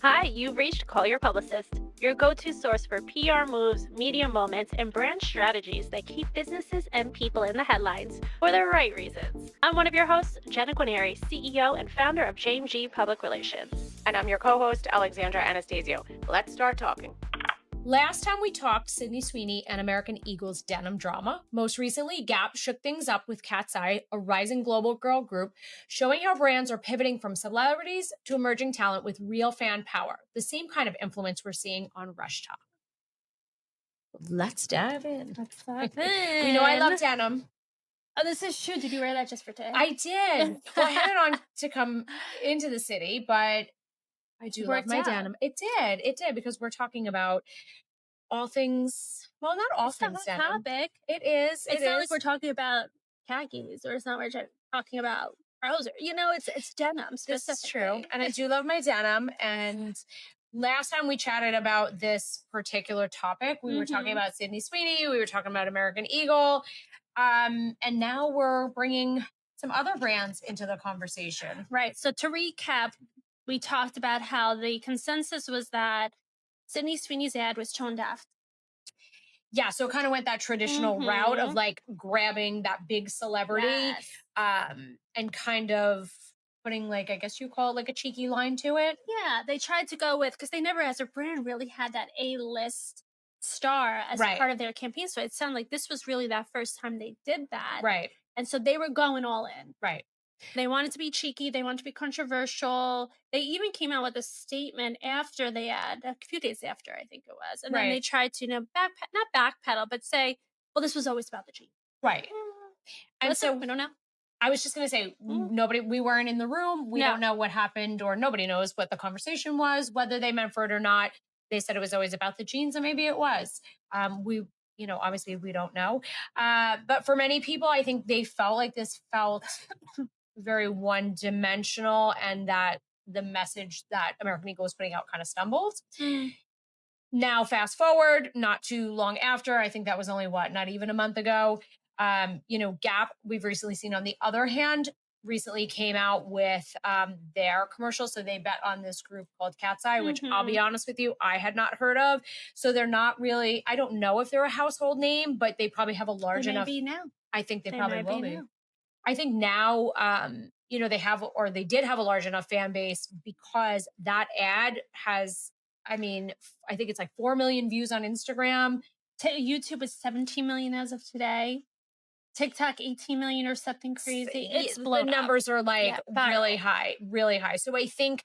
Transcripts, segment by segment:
Hi, you've reached Call Your Publicist, your go-to source for PR moves, media moments, and brand strategies that keep businesses and people in the headlines for the right reasons. I'm one of your hosts, Jenna Guarneri, CEO and founder of JMG Public Relations. And I'm your co-host, Alexandra Anastasio. Let's start talking. Last time we talked Sydney Sweeney and American Eagle's denim drama. Most recently, Gap shook things up with KATSEYE, a rising global girl group, showing how brands are pivoting from celebrities to emerging talent with real fan power, the same kind of influence we're seeing on RushTok. Let's dive in. We know I love denim. Oh, this is true. Did you wear that just for today? I did. Well, I had it on to come into the city, but I do love my denim. It did, because we're talking about all things, well, not all things denim. Topic. It is. It's not like we're talking about khakis, or it's not like we're talking about trousers. You know, it's denim. This is true. And I do love my denim. And last time we chatted about this particular topic, we were talking about Sydney Sweeney. We were talking about American Eagle. And now we're bringing some other brands into the conversation. Right. So to recap, we talked about how the consensus was that Sydney Sweeney's ad was tone deaf. Yeah, so it kind of went that traditional route of like grabbing that big celebrity and kind of putting like, I guess you call it like a cheeky line to it. Yeah, they tried to go with, because they never as a brand really had that A-list star as part of their campaign. So it sounded like this was really that first time they did that. Right. And so they were going all in. Right. They wanted to be cheeky. They wanted to be controversial. They even came out with a statement after they had, a few days after, I think it was. And then they tried to, not backpedal, but say, well, this was always about the jeans. Right. And so we don't know. I was just going to say, we weren't in the room. We don't know what happened, or nobody knows what the conversation was, whether they meant for it or not. They said it was always about the jeans, and maybe it was. Obviously we don't know. But for many people, I think they felt like this felt very one-dimensional, and that the message that American Eagle was putting out kind of stumbled. Now, fast forward, not too long after, I think that was only not even a month ago. Gap, we've recently seen, on the other hand, recently came out with their commercial. So they bet on this group called KATSEYE, which I'll be honest with you, I had not heard of. So they're not really, I don't know if they're a household name, but they probably have a large enough. Maybe now. I think they probably will be. I think now, they did have a large enough fan base, because that ad has, I think it's like 4 million views on Instagram. YouTube is 17 million as of today. TikTok 18 million or something crazy. It's blown The numbers are like really high. So I think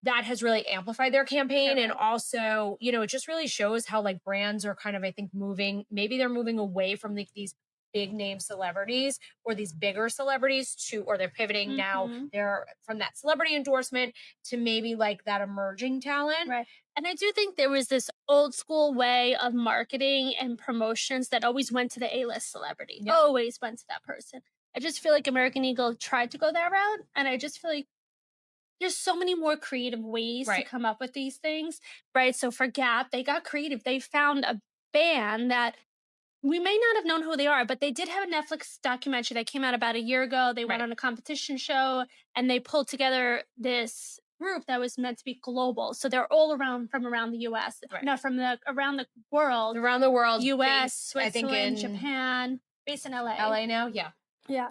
that has really amplified their campaign. And also, it just really shows how like brands are kind of, I think, maybe they're moving away from like these big name celebrities or these bigger celebrities or they're pivoting now. They're from that celebrity endorsement to maybe like that emerging talent. Right. And I do think there was this old school way of marketing and promotions that always went to the A-list celebrity. Yep. Always went to that person. I just feel like American Eagle tried to go that route. And I just feel like there's so many more creative ways to come up with these things. Right. So for Gap, they got creative. They found a band that we may not have known who they are, but they did have a Netflix documentary that came out about a year ago. They went on a competition show, and they pulled together this group that was meant to be global. So they're all from around the U.S. No, around the world. Around the world. U.S., Switzerland, Japan. Based in L.A. L.A. now? Yeah. Yeah.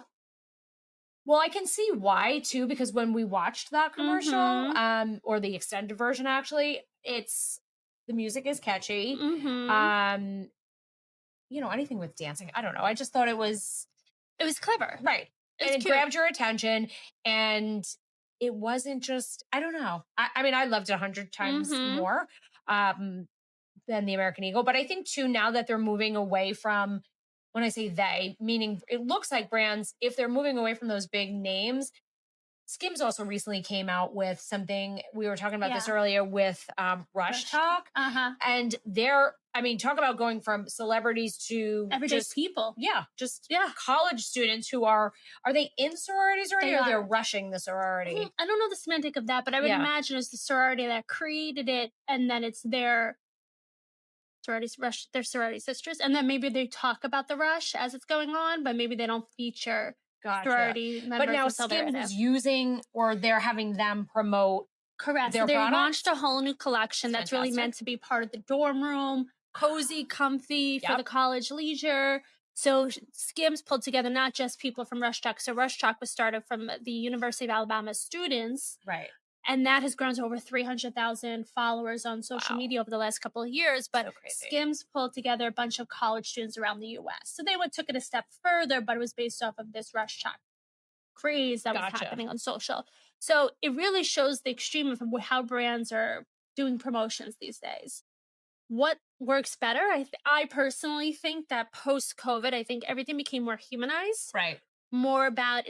Well, I can see why, too, because when we watched that commercial, or the extended version, actually, the music is catchy. Anything with dancing, I don't know. I just thought it was clever. Right. And it grabbed your attention, and it wasn't just, I don't know. I loved it 100 times more than the American Eagle. But I think too, now that they're moving away from, when I say they, meaning it looks like brands, if they're moving away from those big names, Skims also recently came out with something, we were talking about this earlier with RushTok. And talk about going from celebrities to everyday people. Yeah. College students who are they in sororities already, or they're rushing the sorority? I don't know the semantic of that, but I would imagine it's the sorority that created it, and then it's their sorority sisters. And then maybe they talk about the rush as it's going on, but maybe they don't feature sorority members. But now Skims is using, or they're having them promote Correct. their So they products? launched a whole new collection that's really Fantastic. meant to be part of the dorm room, cozy, comfy for Yep. the college leisure. So Skims pulled together not just people from RushTok. So RushTok was started from the University of Alabama students. Right. And that has grown to over 300,000 followers on social Wow. media over the last couple of years. But So crazy. Skims pulled together a bunch of college students around the US. So they took it a step further, but it was based off of this RushTok craze that was Gotcha. happening on social. So it really shows the extreme of how brands are doing promotions these days. What works better? I personally think that post-COVID, I think everything became more humanized, Right. more about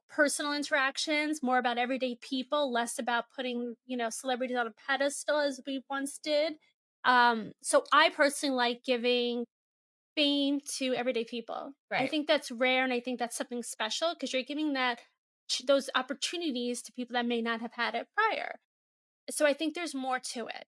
personal interactions, more about everyday people, less about putting celebrities on a pedestal as we once did. So I personally like giving fame to everyday people. I Right. think that's rare, and I think that's something special because you're giving those opportunities to people that may not have had it prior. So I think there's more to it.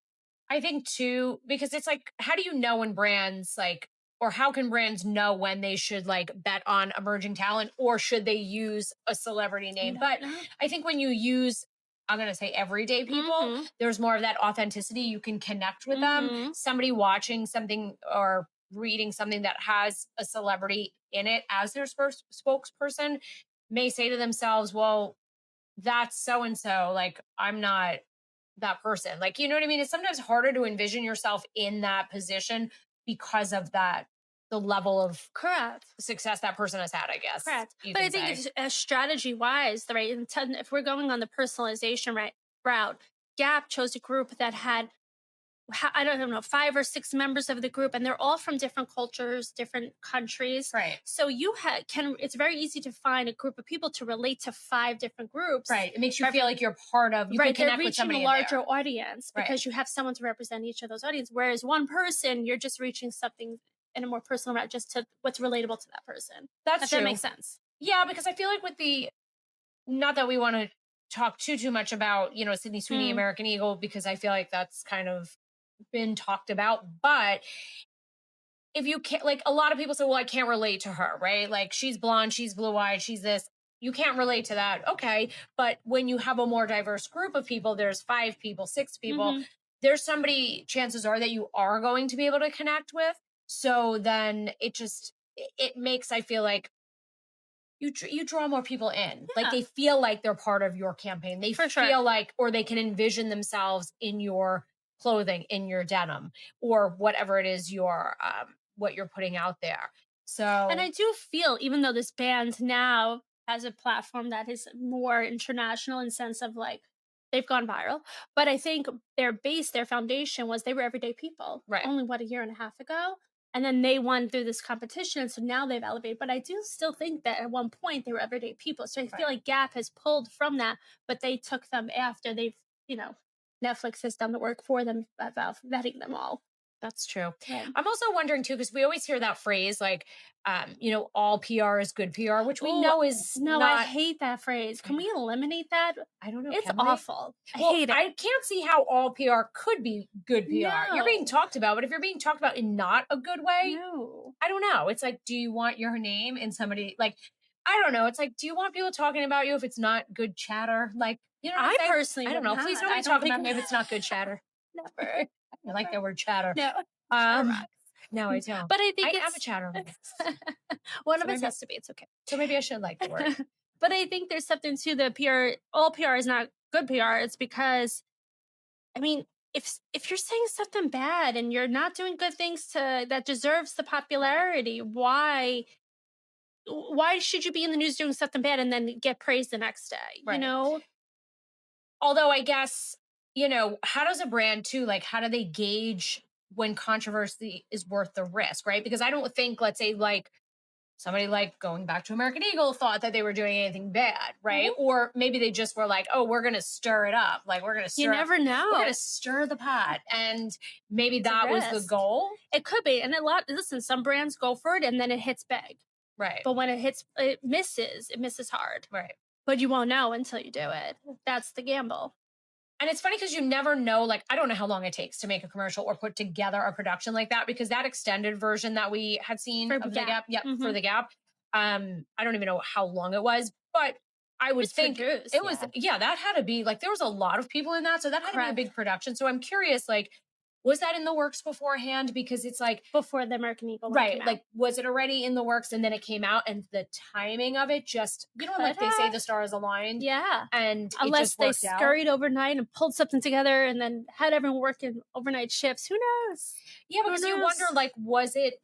I think too, because it's like, how do you know when brands like, or how can brands know when they should like bet on emerging talent, or should they use a celebrity name? But I think when you use, I'm going to say everyday people, Mhm. there's more of that authenticity. You can connect with them. Mhm. Somebody watching something or reading something that has a celebrity in it as their spokesperson may say to themselves, well, that's so and so. Like, I'm not that person. Like, you know what I mean? It's sometimes harder to envision yourself in that position because of that, the level of Correct. success that person has had, I guess. Correct. you But I can think say. it's strategy wise, right? If we're going on the personalization route, Gap chose a group that had, I don't know, 5 or 6 members of the group, and they're all from different cultures, different countries. Right. So it's very easy to find a group of people to relate to 5 different groups. Right. It makes you feel like you're part of, you can Right, they're connect with reaching somebody a in larger there. audience because you have someone to represent each of those audiences. Whereas one person, you're just reaching something in a more personal route, just to what's relatable to that person. That's If true. that makes sense. Yeah, because I feel like with the, not that we want to talk too much about, Sydney Sweeney, American Eagle, because I feel like that's kind of been talked about. But if you can't, like, a lot of people say, well, I can't relate to her, right? Like, she's blonde, she's blue-eyed, she's this. You can't relate to that. Okay. But when you have a more diverse group of people, there's 5 people, 6 people, there's somebody, chances are, that you are going to be able to connect with. So then it makes, I feel like, you draw more people in. Like, they feel like they're part of your campaign. They feel like, or they can envision themselves in your clothing, in your denim, or whatever it is what you're putting out there. So, And I do feel, even though this band now has a platform that is more international in sense of like they've gone viral, but I think their foundation was they were everyday people. Right. Only a year and a half ago. And then they won through this competition. And so now they've elevated. But I do still think that at one point they were everyday people. So I feel like Gap has pulled from that, but they took them after they've, Netflix has done the work for them about vetting them all. that's true. Yeah. I'm also wondering too, because we always hear that phrase, like, all PR is good PR, which we know is no, not. I hate that phrase. Can we eliminate that? I don't know. It's can we? awful. I Well, hate it. I can't see how all PR could be good PR. You're being No. talked about, but if you're being talked about in not a good way, No. I don't know. It's like, do you want your name in somebody, like, I don't know. It's like, do you want people talking about you if it's not good chatter? Like, you know what I'm I saying? personally I don't would know. not. Please I nobody don't talk think- about me if it's not good chatter. Never. I like that word chatter. No. No, I don't. But I think I am a chatter. one of So us maybe- has to be. It's okay. So maybe I should like the word. But I think there's something to the PR. All PR is not good PR. It's because, I mean, if you're saying something bad and you're not doing good things that deserves the popularity, why should you be in the news doing something bad and then get praised the next day? Right. You know? Although I guess, how does a brand too, like, how do they gauge when controversy is worth the risk, right? Because I don't think, let's say, like, somebody like going back to American Eagle thought that they were doing anything bad, right? Or maybe they just were like, oh, we're going to stir it up. Like, we're going to stir You never know. We're going to stir the pot. And maybe that was the risk. goal. It could be. And listen, some brands go for it and then it hits big. Right. But when it misses hard. Right. But you won't know until you do it. That's the gamble. And it's funny because you never know, like, I don't know how long it takes to make a commercial or put together a production like that, because that extended version that we had seen For of Gap. the Gap, for the Gap, I don't even know how long it was, but I would It's think produced, it was, that had to be like, there was a lot of people in that. So that had to be a big production. So I'm curious, like, was that in the works beforehand? Because it's like before the American Eagle one came out. like, was it already in the works and then it came out and the timing of it just, like they say the stars aligned. Yeah. And unless they scurried overnight and pulled something together and then had everyone working overnight shifts. Who knows? Yeah, because you wonder, like, was it,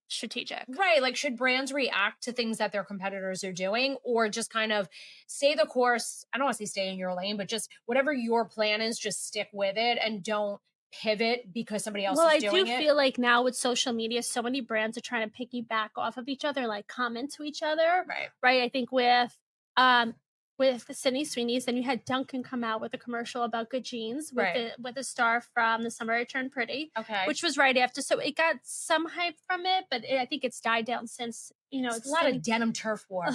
strategic? Right. Like, should brands react to things that their competitors are doing or just kind of stay the course? I don't want to say stay in your lane, but just whatever your plan is, just stick with it and don't pivot because somebody else is doing it. I do feel like now with social media, so many brands are trying to piggyback off of each other, like comment to each other. Right. I think with Sydney Sweeney's, then you had Duncan come out with a commercial about good jeans with a star from The Summer I Turned Pretty, which was right after. So it got some hype from it, but I think it's died down since, it's a lot of denim turf war.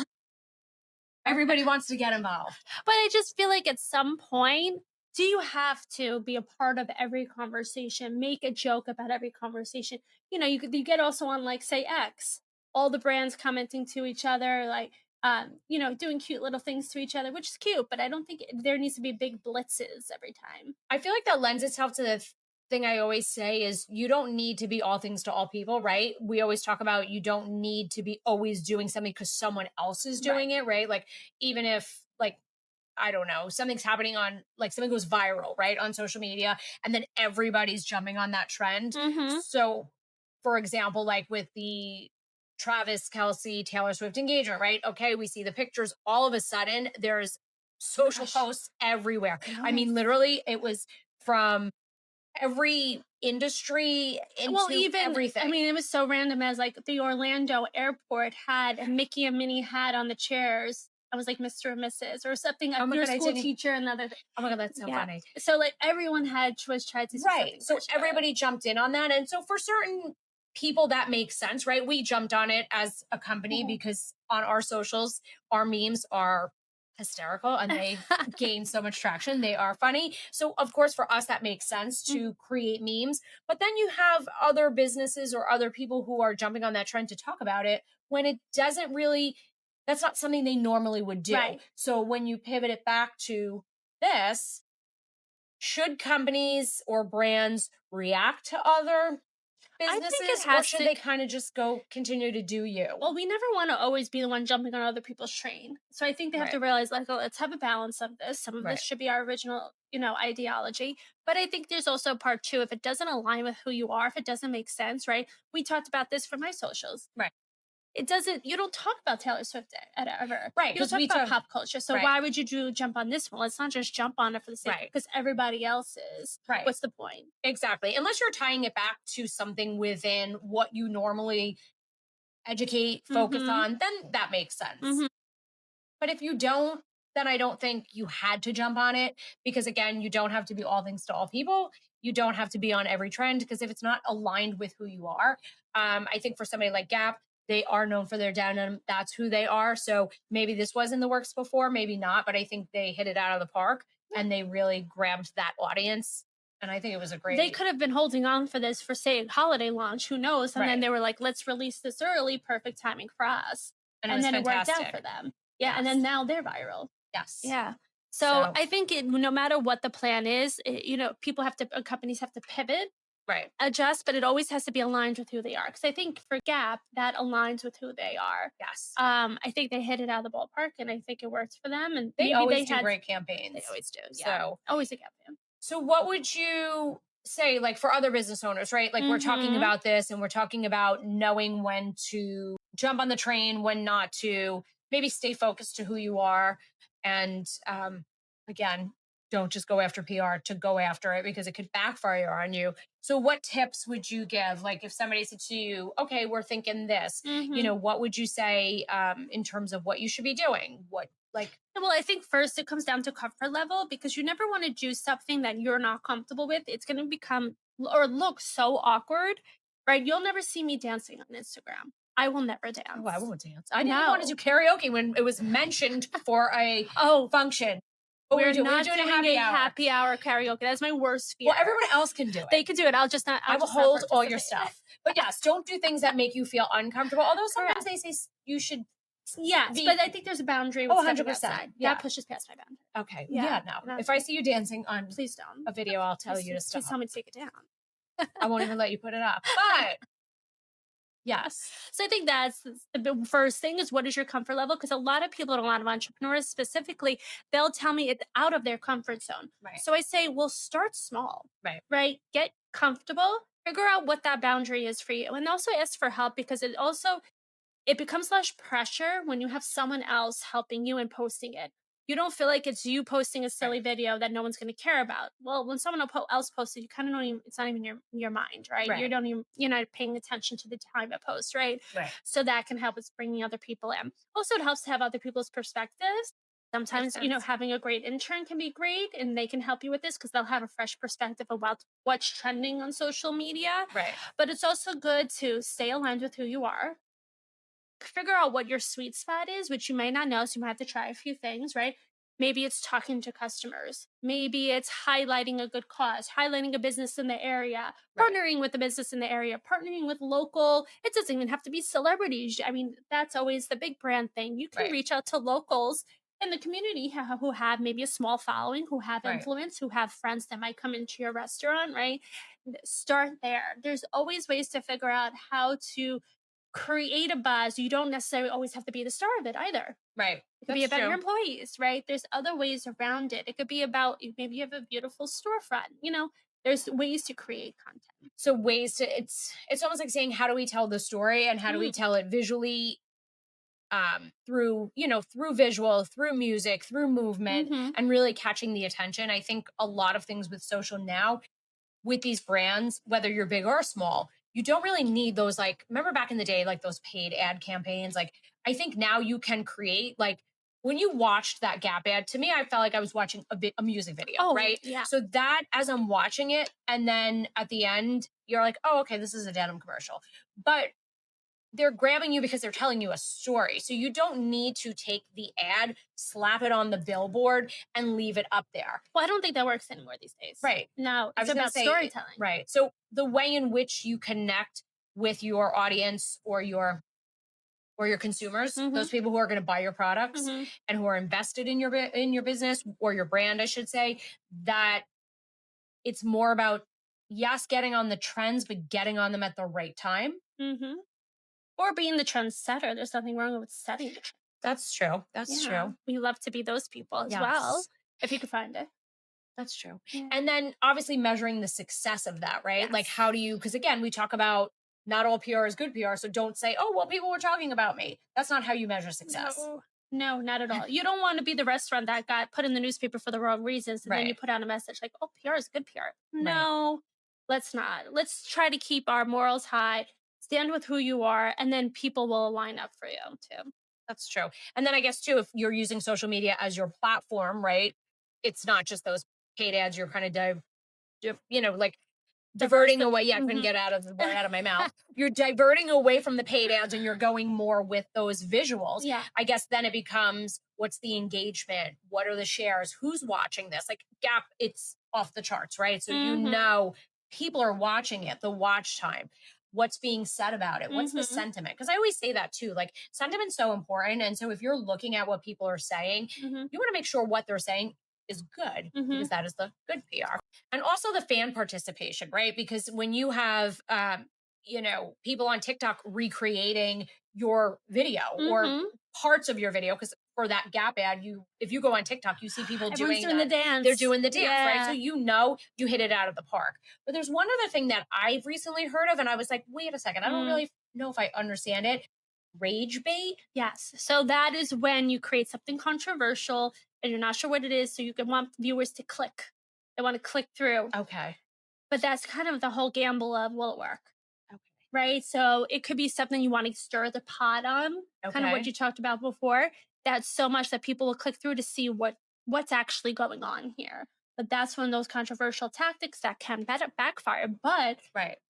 Everybody wants to get involved. But I just feel like at some point, do you have to be a part of every conversation, make a joke about every conversation? You get also on, like, say, X, all the brands commenting to each other, like, doing cute little things to each other, which is cute, but I don't think there needs to be big blitzes every time. I feel like that lends itself to the thing I always say is you don't need to be all things to all people, right? We always talk about you don't need to be always doing something because someone else is doing it, right? Like, even if, like, I don't know, something's happening on, like, something goes viral, right, on social media, and then everybody's jumping on that trend. So, for example, like with the Travis Kelce, Taylor Swift engagement, right? Okay, we see the pictures. All of a sudden, there's social posts everywhere. I mean, literally, it was from every industry into everything. I mean, it was so random as, like, the Orlando airport had a Mickey and Minnie hat on the chairs. I was like Mr. and Mrs. or something. Your school teacher, another. Oh my God, that's so funny. So, like, everyone was tried to do something. So everybody jumped in on that. And so for certain people, that makes sense, right? We jumped on it as a company because on our socials, our memes are hysterical and they gain so much traction. They are funny. So of course, for us, that makes sense to create memes. But then you have other businesses or other people who are jumping on that trend to talk about it when it doesn't really, that's not something they normally would do. So when you pivot it back to this, should companies or brands react to other businesses, or should they kind of just continue to do you? Well, we never want to always be the one jumping on other people's train. So I think they have to realize, like, let's have a balance of this. Some of this should be our original, ideology. But I think there's also part two. If it doesn't align with who you are, if it doesn't make sense, right? We talked about this for my socials. It doesn't, you don't talk about Taylor Swift ever. Right. You don't talk about pop culture. So why would you jump on this one? Let's not just jump on it for the sake because everybody else is. What's the point? Exactly. Unless you're tying it back to something within what you normally educate, focus on, then that makes sense. But if you don't, then I don't think you had to jump on it because, again, you don't have to be all things to all people. You don't have to be on every trend because if it's not aligned with who you are, I think for somebody like Gap, they are known for their denim. That's who they are. So maybe this was in the works before, maybe not, but I think they hit it out of the park and they really grabbed that audience. And I think it was a great... They could have been holding on for this for, say, holiday launch. Who knows? And then they were like, let's release this early. Perfect timing for us. And then it worked out for them. Yeah. And then now they're viral. Yes. Yeah. So I think no matter what the plan is, companies have to pivot. Adjust, but it always has to be aligned with who they are. Because I think for Gap, that aligns with who they are. Yes. I think they hit it out of the ballpark, and I think it works for them. And they always do great campaigns. They always do. Yeah. So always a Gap fan. So what would you say, like, for other business owners, right? Like, we're talking about this, and we're talking about knowing when to jump on the train, when not to, maybe stay focused to who you are, and again, don't just go after PR to go after it because it could backfire on you. So what tips would you give? Like, if somebody said to you, okay, we're thinking this, what would you say in terms of what you should be doing? Well, I think first it comes down to comfort level because you never want to do something that you're not comfortable with. It's going to become or look so awkward, right? You'll never see me dancing on Instagram. I will never dance. Oh, I won't dance. I didn't want to do karaoke when it was mentioned for a function. We're not doing a happy hour karaoke. That's my worst fear. Well, everyone else can do it. They can do it. I'll just not. I will hold all your stuff. But yes, don't do things that make you feel uncomfortable. Although sometimes they say you should Yes, but I think there's a boundary with 100%. outside. Yeah. That pushes past my boundary. Okay. Yeah. No. If I see you dancing on Please don't. a video, I'll tell you to Please stop. tell me to take it down. I won't even let you put it up. But yes. So I think that's the first thing is what is your comfort level? Because a lot of people and a lot of entrepreneurs specifically, they'll tell me it's out of their comfort zone. Right. So I say, well, start small. Right. Right. Get comfortable. Figure out what that boundary is for you. And also ask for help because it becomes less pressure when you have someone else helping you and posting it. You don't feel like it's you posting a silly video that no one's going to care about. Well, when someone else posts it, you kind of don't even, it's not even your mind, right? You're not paying attention to the time it posts, right? Right. So that can help with bringing other people in. Also, it helps to have other people's perspectives. Sometimes, having a great intern can be great and they can help you with this because they'll have a fresh perspective about what's trending on social media. Right. But it's also good to stay aligned with who you are. Figure out what your sweet spot is, which you may not know, so you might have to try a few things, right? Maybe it's talking to customers. Maybe it's highlighting a good cause, highlighting a business in the area, partnering with a business in the area, partnering with local. It doesn't even have to be celebrities. I mean, that's always the big brand thing. You can reach out to locals in the community who have maybe a small following, who have influence, who have friends that might come into your restaurant, right? Start there. There's always ways to figure out how to create a buzz. You don't necessarily always have to be the star of it either. Right. It could be about your employees, right? There's other ways around it. It could be about maybe you have a beautiful storefront. There's ways to create content. So ways to it's almost like saying how do we tell the story and how do we tell it visually through visual, through music, through movement, and really catching the attention. I think a lot of things with social now with these brands, whether you're big or small, you don't really need those, like, remember back in the day, like those paid ad campaigns. Like, I think now you can create, like, when you watched that Gap ad, to me, I felt like I was watching a music video, right? Yeah. So that, as I'm watching it, and then at the end, you're like, oh, okay, this is a denim commercial. But they're grabbing you because they're telling you a story. So you don't need to take the ad, slap it on the billboard, and leave it up there. Well, I don't think that works anymore these days. Right. No, it's about storytelling. Right. So the way in which you connect with your audience or your consumers, those people who are going to buy your products and who are invested in your business or your brand, I should say, that it's more about, yes, getting on the trends, but getting on them at the right time. Or being the trendsetter. There's nothing wrong with setting the trend. That's true. That's true. We love to be those people as well, if you can find it. That's true. Yeah. And then obviously measuring the success of that, right? Yes. Like how do you, because again, we talk about not all PR is good PR. So don't say, oh, well, people were talking about me. That's not how you measure success. No, not at all. You don't want to be the restaurant that got put in the newspaper for the wrong reasons. And then you put out a message like, oh, PR is good PR. No, let's not. Let's try to keep our morals high. Stand with who you are, and then people will line up for you too. That's true. And then I guess too, if you're using social media as your platform, right? It's not just those paid ads. You're kind of, like diverting away. Yeah, I couldn't get out of the word out of my mouth. You're diverting away from the paid ads, and you're going more with those visuals. Yeah. I guess then it becomes, what's the engagement? What are the shares? Who's watching this? Like Gap, it's off the charts, right? So people are watching it. The watch time. What's being said about it? What's the sentiment? Because I always say that too. Like, sentiment's so important. And so if you're looking at what people are saying, you want to make sure what they're saying is good, because that is the good PR. And also the fan participation, right? Because when you have, people on TikTok recreating your video or parts of your video, because for that Gap ad, if you go on TikTok, you see people doing the dance. They're doing the dance, right? So you hit it out of the park. But there's one other thing that I've recently heard of, and I was like, wait a second, I don't really know if I understand it. Rage bait? Yes. So that is when you create something controversial and you're not sure what it is, so you can want viewers to click. They want to click through. Okay. But that's kind of the whole gamble of, will it work? Okay. Right? So it could be something you want to stir the pot on, kind of what you talked about before. That's so much that people will click through to see what's actually going on here. But that's one of those controversial tactics that can backfire. But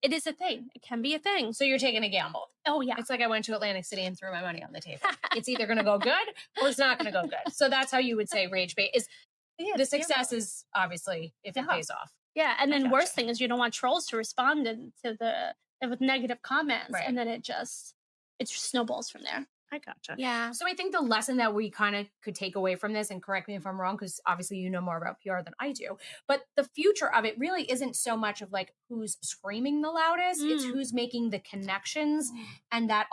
it is a thing. It can be a thing. So you're taking a gamble. Oh, yeah. It's like I went to Atlantic City and threw my money on the table. It's either going to go good or it's not going to go good. So that's how you would say rage bait is. The success is obviously if it pays off. Yeah. And then worst thing is you don't want trolls to respond with negative comments. Right. And then it just snowballs from there. I gotcha. Yeah. So I think the lesson that we kind of could take away from this, and correct me if I'm wrong, because obviously you know more about PR than I do, but the future of it really isn't so much of like who's screaming the loudest, it's who's making the connections and that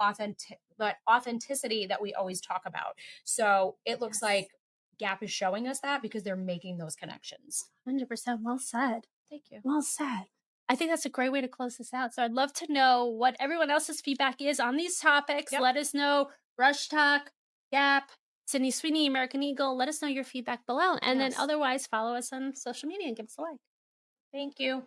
authenticity that we always talk about. So it looks like Gap is showing us that because they're making those connections. 100%. Well said. Thank you. Well said. I think that's a great way to close this out. So I'd love to know what everyone else's feedback is on these topics. Yep. Let us know. RushTok, Gap, Sydney Sweeney, American Eagle. Let us know your feedback below. And then otherwise follow us on social media and give us a like. Thank you.